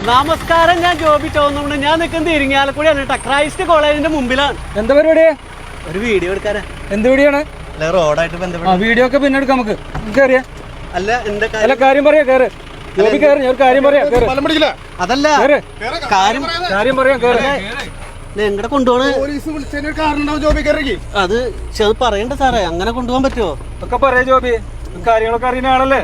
നമസ്കാരം, ഞാൻ ജോബി ചോന്നുകൊണ്ട് ഞാൻ നിൽക്കുന്നത് ഇരിങ്ങാലക്കുടിയാണ് കേട്ടോ. ക്രൈസ്റ്റ് കോളേജിന്റെ മുമ്പിലാണ്. എന്താ പരിപാടി? ഒരു വീഡിയോ എടുക്കാനാ. എന്ത് വീഡിയോ ആണ്? റോഡായിട്ട് ബന്ധപ്പെട്ട വീഡിയോ ഒക്കെ പിന്നെ എടുക്കാം. നമുക്ക് കയറിയാ അല്ല എന്താ കാര്യം പറയാ. കയറ് ജോബി, കയറി. ഞാൻ ഒരു കാര്യം പറയാം. അതല്ല കാര്യം പറയാം. കയറി. എങ്ങടെ കൊണ്ടുപോണ അത് പറയണ്ട സാറേ, അങ്ങനെ കൊണ്ടുപോകാൻ പറ്റുമോ? ഒക്കെ പറയാ ജോബി, കാര്യങ്ങളൊക്കെ അറിയുന്ന ആളല്ലേ.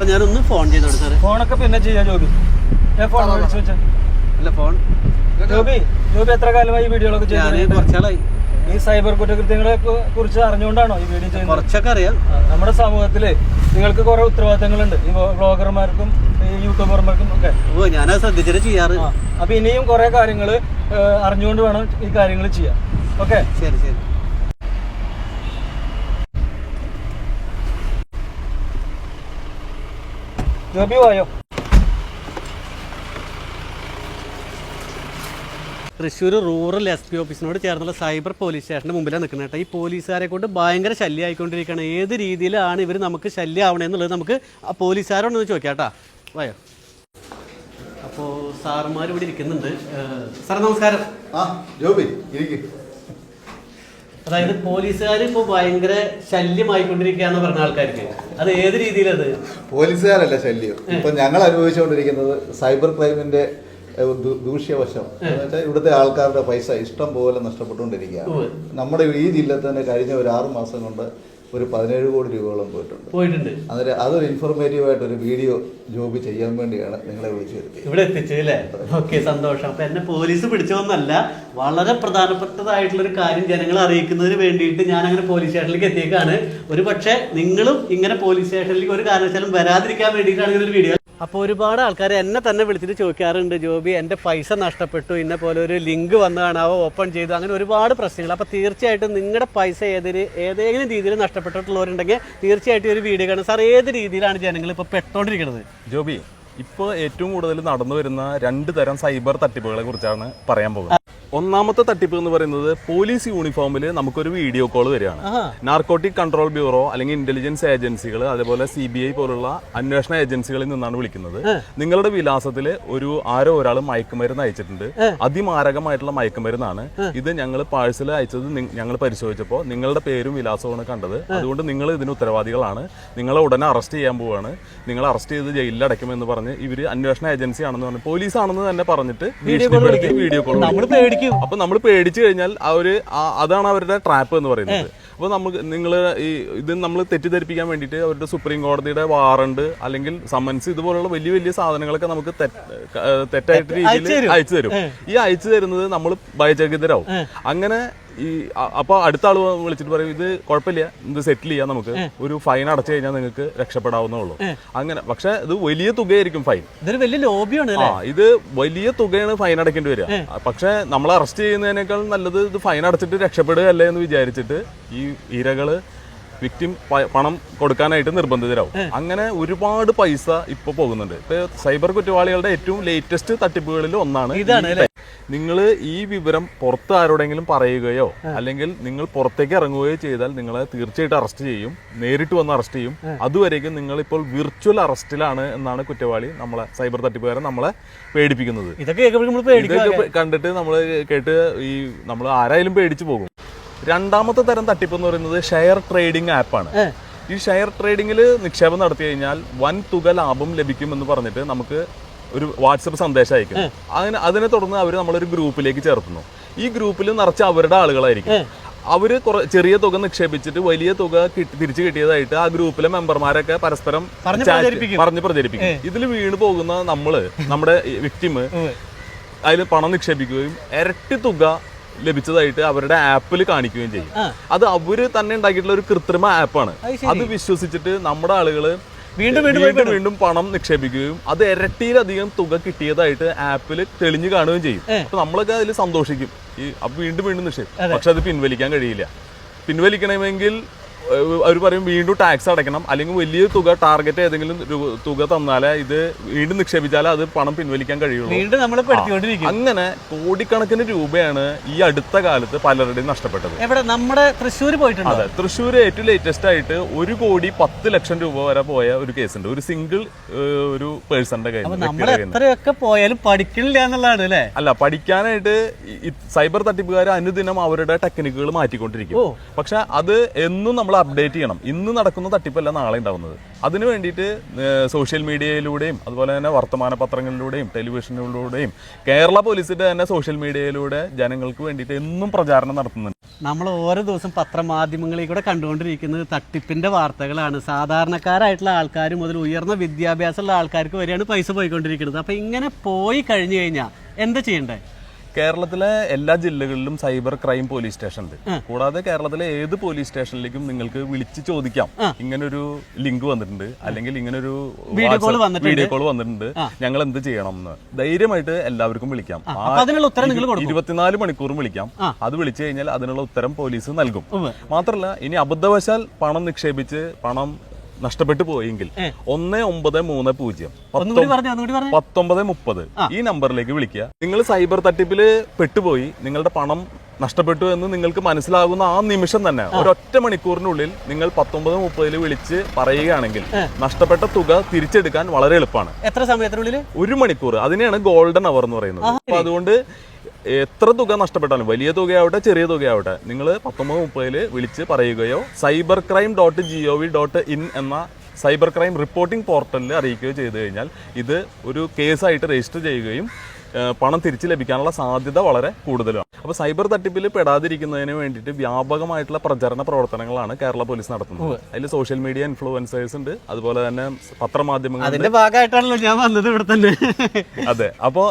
ഞാനൊന്ന് ഫോൺ ചെയ്തോട്ടെ സാറേ. ഫോണൊക്കെ പിന്നെ ചെയ്യാം ജോബി. ഫോൺ വിളിച്ചു വെച്ചാ അല്ല ഫോൺ. ജോബി എത്ര കാലമായി ഈ വീഡിയോകളൊക്കെ ചെയ്യുന്നത്? കുറച്ചാളായി. ഈ സൈബർ കുറ്റകൃത്യങ്ങളെ കുറിച്ച് അറിഞ്ഞുകൊണ്ടാണോ ഈ വീഡിയോ ചെയ്യുന്നത്? കുറച്ചൊക്കെ അറിയാം. നമ്മുടെ സമൂഹത്തില് നിങ്ങൾക്ക് കുറെ ഉത്തരവാദിത്തങ്ങളുണ്ട്, ഈ ബ്ലോഗർമാർക്കും ഈ യൂട്യൂബർമാർക്കും ഒക്കെ. ഞാനത് ശ്രദ്ധിച്ചിട്ട് ചെയ്യാറ്. അപ്പൊ ഇനിയും കുറെ കാര്യങ്ങൾ അറിഞ്ഞുകൊണ്ട് വേണം ഈ കാര്യങ്ങൾ ചെയ്യാൻ. ഓക്കെ, ശരി ശരി. ജോബി വായോ. തൃശ്ശൂർ റൂറൽ SP ഓഫീസിനോട് ചേർന്നുള്ള സൈബർ പോലീസ് സ്റ്റേഷൻ്റെ മുമ്പിലാണ് നിൽക്കുന്നത് കേട്ടോ. ഈ പോലീസുകാരെ കൊണ്ട് ഭയങ്കര ശല്യമായിക്കൊണ്ടിരിക്കുകയാണ്. ഏത് രീതിയിലാണ് ഇവർ നമുക്ക് ശല്യമാവണമെന്നുള്ളത് നമുക്ക് ആ പോലീസുകാരോടൊന്ന് ചോദിക്കാം കേട്ടോ. വായോ. അപ്പോൾ സാറുമാർ ഇവിടെ ഇരിക്കുന്നുണ്ട്. സാർ നമസ്കാരം. ജോബി ഇരിക്കും. അതായത് പോലീസുകാർ ഇപ്പോൾ ഭയങ്കര ശല്യമായിക്കൊണ്ടിരിക്കുകയെന്ന് പറഞ്ഞ ആൾക്കാർക്ക് അത് ഏത് രീതിയിലത്? പോലീസുകാരല്ല ശല്യം. ഇപ്പൊ ഞങ്ങൾ അനുഭവിച്ചുകൊണ്ടിരിക്കുന്നത് സൈബർ ക്രൈമിന്റെ ദൂഷ്യവശം എന്ന് വെച്ചാൽ ഇവിടുത്തെ ആൾക്കാരുടെ പൈസ ഇഷ്ടം പോലെ നഷ്ടപ്പെട്ടുകൊണ്ടിരിക്കുകയാണ്. നമ്മുടെ ഈ ജില്ലയിൽ തന്നെ കഴിഞ്ഞ ഒരു 6 മാസം കൊണ്ട് ഒരു 17 കോടി രൂപയോളം പോയിട്ടുണ്ട്. അന്നേരം അതൊരു ഇൻഫോർമേറ്റീവായിട്ടൊരു വീഡിയോ ജോബി ചെയ്യാൻ വേണ്ടിയാണ് നിങ്ങളെ വിളിച്ചു വരുത്തിയത്. ഇവിടെ എത്തിച്ചല്ലേ? ഓക്കെ, സന്തോഷം. അപ്പൊ എന്നെ പോലീസ് പിടിച്ചോന്നല്ല, വളരെ പ്രധാനപ്പെട്ടതായിട്ടുള്ളൊരു കാര്യം ജനങ്ങളെ അറിയിക്കുന്നതിന് വേണ്ടിയിട്ട് ഞാൻ അങ്ങനെ പോലീസ് സ്റ്റേഷനിലേക്ക് എത്തിയേക്കാണ്. ഒരു പക്ഷേ നിങ്ങളും ഇങ്ങനെ പോലീസ് സ്റ്റേഷനിലേക്ക് ഒരു കാരണവശാലും വരാതിരിക്കാൻ വേണ്ടിയിട്ടാണ് ഇങ്ങനെ ഒരു വീഡിയോ. അപ്പോൾ ഒരുപാട് ആൾക്കാർ എന്നെ തന്നെ വിളിച്ചിട്ട് ചോദിക്കാറുണ്ട്, ജോബി എൻ്റെ പൈസ നഷ്ടപ്പെട്ടു, ഇന്ന പോലെ ഒരു ലിങ്ക് വന്നതാണ്, അവ ഓപ്പൺ ചെയ്തു, അങ്ങനെ ഒരുപാട് പ്രശ്നങ്ങൾ. അപ്പോൾ തീർച്ചയായിട്ടും നിങ്ങളുടെ പൈസ ഏതെങ്കിലും രീതിയിൽ നഷ്ടപ്പെട്ടിട്ടുള്ളവരുണ്ടെങ്കിൽ തീർച്ചയായിട്ടും ഒരു വീഡിയോ കാണും. സാർ, ഏത് രീതിയിലാണ് ജനങ്ങൾ ഇപ്പോൾ പെട്ടോണ്ടിരിക്കുന്നത്? ജോബി, ഇപ്പോൾ ഏറ്റവും കൂടുതൽ നടന്നു വരുന്ന 2 തരം സൈബർ തട്ടിപ്പുകളെ കുറിച്ചാണ് പറയാൻ പോകുന്നത്. ഒന്നാമത്തെ തട്ടിപ്പ് എന്ന് പറയുന്നത് പോലീസ് യൂണിഫോമിൽ നമുക്കൊരു വീഡിയോ കോൾ വരികയാണ്. നാർക്കോട്ടിക് കൺട്രോൾ ബ്യൂറോ അല്ലെങ്കിൽ ഇന്റലിജൻസ് ഏജൻസികൾ, അതേപോലെ CBI പോലുള്ള അന്വേഷണ ഏജൻസികളിൽ നിന്നാണ് വിളിക്കുന്നത്. നിങ്ങളുടെ വിലാസത്തിൽ ആരോ ഒരാൾ മയക്കുമരുന്ന് അയച്ചിട്ടുണ്ട്, അതിമാരകമായിട്ടുള്ള മയക്കുമരുന്നാണ് ഇത്, ഞങ്ങൾ പാഴ്സൽ അയച്ചത് ഞങ്ങൾ പരിശോധിച്ചപ്പോൾ നിങ്ങളുടെ പേരും വിലാസവുമാണ് കണ്ടത്, അതുകൊണ്ട് നിങ്ങൾ ഇതിന് ഉത്തരവാദികളാണ്, നിങ്ങളെ ഉടനെ അറസ്റ്റ് ചെയ്യാൻ പോവുകയാണ്, നിങ്ങൾ അറസ്റ്റ് ചെയ്ത് ജയിലിൽ അടയ്ക്കുമെന്ന് പറഞ്ഞ് ഇവർ അന്വേഷണ ഏജൻസി ആണെന്ന് പറഞ്ഞു, പോലീസ് ആണെന്ന് തന്നെ പറഞ്ഞിട്ട് വീഡിയോ കോൾ. അപ്പൊ നമ്മൾ പേടിച്ചു കഴിഞ്ഞാൽ അതാണ് അവരുടെ ട്രാപ്പ് എന്ന് പറയുന്നത്. അപ്പോൾ നിങ്ങൾ ഇത് നമ്മൾ തെറ്റിദ്ധരിപ്പിക്കാൻ വേണ്ടിയിട്ട് അവരുടെ സുപ്രീം കോടതിയുടെ വാറണ്ട് അല്ലെങ്കിൽ സമൻസ് ഇതുപോലുള്ള വലിയ വലിയ സാധനങ്ങളൊക്കെ നമുക്ക് തെറ്റായിട്ട് രീതിയിൽ അയച്ചു തരും. ഈ അയച്ചു തരുന്നത് നമ്മൾ ഭയചകിതരാവും. അങ്ങനെ അപ്പൊ അടുത്ത ആള് വിളിച്ചിട്ട് പറയും, ഇത് കുഴപ്പമില്ല, ഇത് സെറ്റിൽ ചെയ്യാം, നമുക്ക് ഒരു ഫൈൻ അടച്ചു കഴിഞ്ഞാൽ നിങ്ങൾക്ക് രക്ഷപ്പെടാവുന്നേ ഉള്ളൂ. അങ്ങനെ പക്ഷെ ഇത് വലിയ തുകയായിരിക്കും ഫൈൻ. വലിയ ലോബിയാണ്. ഇത് വലിയ തുകയാണ് ഫൈൻ അടയ്ക്കേണ്ടി വരിക. പക്ഷെ നമ്മൾ അറസ്റ്റ് ചെയ്യുന്നതിനേക്കാൾ നല്ലത് ഇത് ഫൈൻ അടച്ചിട്ട് രക്ഷപ്പെടുകയല്ലേ എന്ന് വിചാരിച്ചിട്ട് ഈ ഇരകള് വിക്ടിം പണം കൊടുക്കാനായിട്ട് നിർബന്ധിതരാവും. അങ്ങനെ ഒരുപാട് പൈസ ഇപ്പൊ പോകുന്നുണ്ട്. ഇപ്പൊ സൈബർ കുറ്റവാളികളുടെ ഏറ്റവും ലേറ്റസ്റ്റ് തട്ടിപ്പുകളിൽ ഒന്നാണ് ഇതാണ്. നിങ്ങൾ ഈ വിവരം പുറത്ത് ആരോടെങ്കിലും പറയുകയോ അല്ലെങ്കിൽ നിങ്ങൾ പുറത്തേക്ക് ഇറങ്ങുകയോ ചെയ്താൽ നിങ്ങളെ തീർച്ചയായിട്ടും അറസ്റ്റ് ചെയ്യും, നേരിട്ട് വന്ന് അറസ്റ്റ് ചെയ്യും. അതുവരേക്കും നിങ്ങൾ ഇപ്പോൾ വിർച്വൽ അറസ്റ്റിലാണ് എന്നാണ് കുറ്റവാളി സൈബർ തട്ടിപ്പുകാരൻ നമ്മളെ പേടിപ്പിക്കുന്നത്. ഇതൊക്കെ കണ്ടിട്ട് നമ്മൾ കേട്ട് നമ്മൾ ആരായാലും പേടിച്ചു പോകും. രണ്ടാമത്തെ തരം തട്ടിപ്പ് എന്ന് പറയുന്നത് ഷെയർ ട്രേഡിംഗ് ആപ്പാണ്. ഈ ഷെയർ ട്രേഡിങ്ങിൽ നിക്ഷേപം നടത്തി കഴിഞ്ഞാൽ വൻ തുക ലാഭം ലഭിക്കുമെന്ന് പറഞ്ഞിട്ട് നമുക്ക് ഒരു വാട്സപ്പ് സന്ദേശം അയക്കും. അതിനെ തുടർന്ന് അവർ നമ്മളൊരു ഗ്രൂപ്പിലേക്ക് ചേർത്തുന്നു. ഈ ഗ്രൂപ്പിൽ നിറച്ച് അവരുടെ ആളുകളായിരിക്കും. അവര് ചെറിയ തുക നിക്ഷേപിച്ചിട്ട് വലിയ തുക തിരിച്ചു കിട്ടിയതായിട്ട് ആ ഗ്രൂപ്പിലെ മെമ്പർമാരൊക്കെ പരസ്പരം പറഞ്ഞ് പ്രചരിപ്പിക്കും. ഇതിൽ വീണ് പോകുന്ന നമ്മുടെ വിക്ടിം അതിൽ പണം നിക്ഷേപിക്കുകയും ഇരട്ടി തുക ലഭിച്ചതായിട്ട് അവരുടെ ആപ്പിൽ കാണിക്കുകയും ചെയ്യും. അത് അവര് തന്നെ ഉണ്ടാക്കിയിട്ടുള്ള ഒരു കൃത്രിമ ആപ്പാണ്. അത് വിശ്വസിച്ചിട്ട് നമ്മുടെ ആളുകള് വീണ്ടും പണം നിക്ഷേപിക്കുകയും അത് ഇരട്ടിയിലധികം തുക കിട്ടിയതായിട്ട് ആപ്പിൽ തെളിഞ്ഞു കാണുകയും ചെയ്യും. അപ്പൊ നമ്മളൊക്കെ അതിൽ സന്തോഷിക്കും, വീണ്ടും നിക്ഷേപിക്കും. പക്ഷെ അത് പിൻവലിക്കാൻ കഴിയില്ല. പിൻവലിക്കണമെങ്കിൽ അവർ പറയും വീണ്ടും ടാക്സ് അടയ്ക്കണം, അല്ലെങ്കിൽ വലിയ തുക ടാർഗറ്റ് ഏതെങ്കിലും തുക തന്നാലേ ഇത് വീണ്ടും നിക്ഷേപിച്ചാലേ അത് പണം പിൻവലിക്കാൻ കഴിയുള്ളൂ. വീണ്ടും നമ്മൾ പെടുത്തിക്കൊണ്ടിരിക്കും. അങ്ങനെ കോടിക്കണക്കിന് രൂപയാണ് ഈ അടുത്ത കാലത്ത് പലരുടെയും നഷ്ടപ്പെട്ടത്. എവിടെ? നമ്മുടെ തൃശ്ശൂർ പോയിട്ടുണ്ട്. അതെ, തൃശ്ശൂർ ഏറ്റവും ലേറ്റസ്റ്റ് ആയിട്ട് 1,10,00,000 രൂപ വരെ പോയ ഒരു കേസുണ്ട്, ഒരു സിംഗിൾ ഒരു പേഴ്സന്റെ കയ്യിൽ. നമ്മൾ എത്രയൊക്കെ പോയാലും പഠിക്കണില്ല എന്നുള്ളതാണ് അല്ലേ? അല്ല, പഠിക്കാനായിട്ട് സൈബർ തട്ടിപ്പുകാർ അനുദിനം അവരുടെ ടെക്നിക്കുകൾ മാറ്റിക്കൊണ്ടിരിക്കും. പക്ഷെ അത് എന്നും നമ്മൾ അപ്ഡേറ്റ് ചെയ്യണം. ഇന്ന് നടക്കുന്ന തട്ടിപ്പല്ല നാളെ ഉണ്ടാവുന്നത്. അതിനു വേണ്ടിയിട്ട് സോഷ്യൽ മീഡിയയിലൂടെയും അതുപോലെ തന്നെ വർത്തമാന പത്രങ്ങളിലൂടെയും ടെലിവിഷനിലൂടെയും കേരള പോലീസിന്റെ തന്നെ സോഷ്യൽ മീഡിയയിലൂടെ ജനങ്ങൾക്ക് വേണ്ടിയിട്ട് എന്നും പ്രചാരണം നടത്തുന്നുണ്ട്. നമ്മൾ ഓരോ ദിവസം പത്രമാധ്യമങ്ങളിൽ കൂടെ കണ്ടുകൊണ്ടിരിക്കുന്നത് തട്ടിപ്പിന്റെ വാർത്തകളാണ്. സാധാരണക്കാരായിട്ടുള്ള ആൾക്കാർ മുതൽ ഉയർന്ന വിദ്യാഭ്യാസമുള്ള ആൾക്കാർക്ക് വരെയാണ് പൈസ പോയിക്കൊണ്ടിരിക്കുന്നത്. അപ്പൊ ഇങ്ങനെ പോയി കഴിഞ്ഞു കഴിഞ്ഞാൽ എന്താ ചെയ്യണ്ടേ? കേരളത്തിലെ എല്ലാ ജില്ലകളിലും സൈബർ ക്രൈം പോലീസ് സ്റ്റേഷൻ ഉണ്ട്. കൂടാതെ കേരളത്തിലെ ഏത് പോലീസ് സ്റ്റേഷനിലേക്കും നിങ്ങൾക്ക് വിളിച്ച് ചോദിക്കാം, ഇങ്ങനൊരു ലിങ്ക് വന്നിട്ടുണ്ട്, അല്ലെങ്കിൽ ഇങ്ങനൊരു വീഡിയോ കോൾ വന്നിട്ടുണ്ട്, ഞങ്ങൾ എന്ത് ചെയ്യണം എന്ന് ധൈര്യമായിട്ട് എല്ലാവർക്കും വിളിക്കാം. 24 മണിക്കൂറും വിളിക്കാം. അത് വിളിച്ചു കഴിഞ്ഞാൽ അതിനുള്ള ഉത്തരം പോലീസ് നൽകും. മാത്രമല്ല, ഇനി അബദ്ധവശാൽ പണം നിക്ഷേപിച്ച് പണം നഷ്ടപ്പെട്ടു പോയെങ്കിൽ 1930 1930 ഈ നമ്പറിലേക്ക് വിളിക്കുക. നിങ്ങൾ സൈബർ തട്ടിപ്പില് പെട്ടുപോയി നിങ്ങളുടെ പണം നഷ്ടപ്പെട്ടു എന്ന് നിങ്ങൾക്ക് മനസ്സിലാകുന്ന ആ നിമിഷം തന്നെ ഒരൊറ്റ മണിക്കൂറിനുള്ളിൽ നിങ്ങൾ 1930 വിളിച്ച് പറയുകയാണെങ്കിൽ നഷ്ടപ്പെട്ട തുക തിരിച്ചെടുക്കാൻ വളരെ എളുപ്പമാണ്. എത്ര സമയത്തിനുള്ളിൽ? 1 മണിക്കൂർ. അതിനെയാണ് ഗോൾഡൻ അവർ എന്ന് പറയുന്നത്. അപ്പൊ അതുകൊണ്ട് എത്ര തുക നഷ്ടപ്പെട്ടാലും, വലിയ തുകയാവട്ടെ ചെറിയ തുകയാവട്ടെ, നിങ്ങൾ 1930 വിളിച്ച് പറയുകയോ cybercrime.gov.in എന്ന സൈബർ ക്രൈം റിപ്പോർട്ടിംഗ് പോർട്ടലിൽ അറിയിക്കുകയോ ചെയ്തു കഴിഞ്ഞാൽ ഇത് ഒരു കേസായിട്ട് രജിസ്റ്റർ ചെയ്യുകയും പണം തിരിച്ചു ലഭിക്കാനുള്ള സാധ്യത വളരെ കൂടുതലാണ്. അപ്പോൾ സൈബർ തട്ടിപ്പിൽ പെടാതിരിക്കുന്നതിന് വേണ്ടിയിട്ട് വ്യാപകമായിട്ടുള്ള പ്രചരണ പ്രവർത്തനങ്ങളാണ് കേരള പോലീസ് നടത്തുന്നത്. അതിൽ സോഷ്യൽ മീഡിയ ഇൻഫ്ലുവൻസേഴ്സ് ഉണ്ട്, അതുപോലെ തന്നെ പത്രമാധ്യമങ്ങൾ. അതിന്റെ ഭാഗമായിട്ടാണല്ലോ ഞാൻ വന്നത് ഇവിടെ തന്നെ. അതെ. അപ്പോൾ